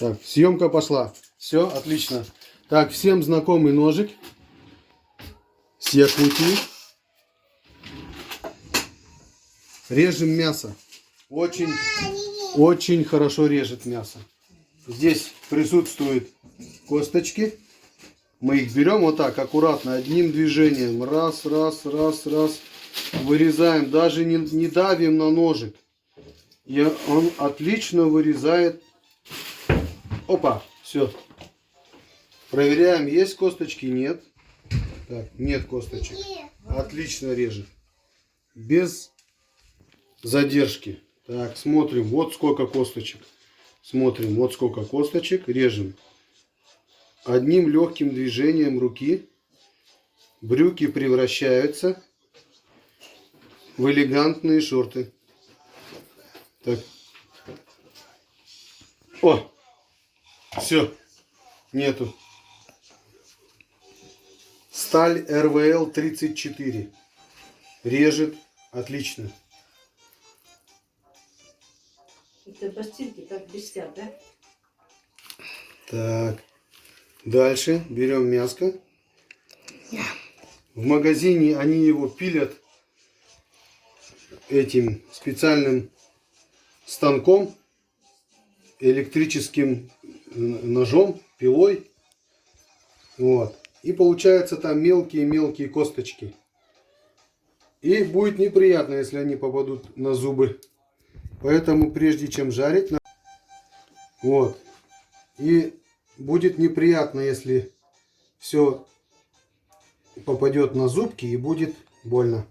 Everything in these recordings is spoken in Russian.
Так, съемка пошла. Все, отлично. Так, всем знакомый ножик с Якутии. Режем мясо. Очень хорошо режет мясо. Здесь присутствуют косточки. Мы их берем вот так, аккуратно, одним движением. Раз, раз, раз, раз. Вырезаем. Даже не давим на ножик. И он отлично вырезает. Опа, все. Проверяем, есть косточки, нет. Так, нет косточек. Отлично режет. Без задержки. Так, смотрим, вот сколько косточек. Смотрим, вот сколько косточек. Режем. Одним легким движением руки брюки превращаются в элегантные шорты. Так. О! Все. Нету. Сталь РВЛ 34. Режет отлично. Это пластинки так блестят, да? Так. Дальше берем мяско. В магазине они его пилят этим специальным станком, электрическим ножом, пилой. Вот. И получается там мелкие-мелкие косточки. И будет неприятно, если они попадут на зубы. Поэтому прежде чем жарить, вот. И будет неприятно, если все попадет на зубки и будет больно.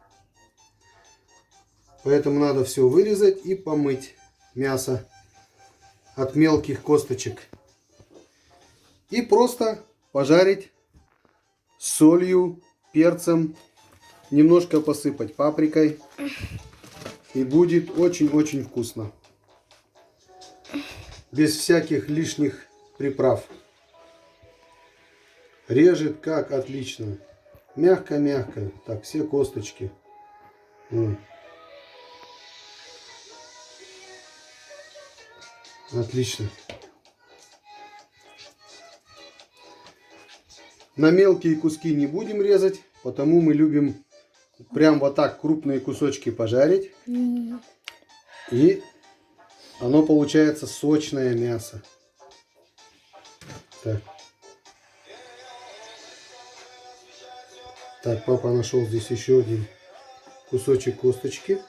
Поэтому надо все вырезать и помыть мясо от мелких косточек. И просто пожарить с солью, перцем, немножко посыпать паприкой. И будет очень-очень вкусно. Без всяких лишних приправ. Режет как отлично. Мягко-мягко. Так, все косточки. Отлично. На мелкие куски не будем резать, потому мы любим прям вот так крупные кусочки пожарить. И оно получается сочное мясо. Так. Так, папа нашел здесь еще один кусочек косточки.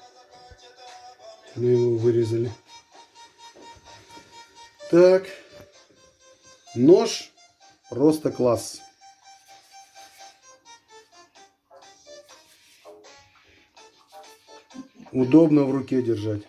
Мы его вырезали. Так. Нож просто класс. Удобно в руке держать.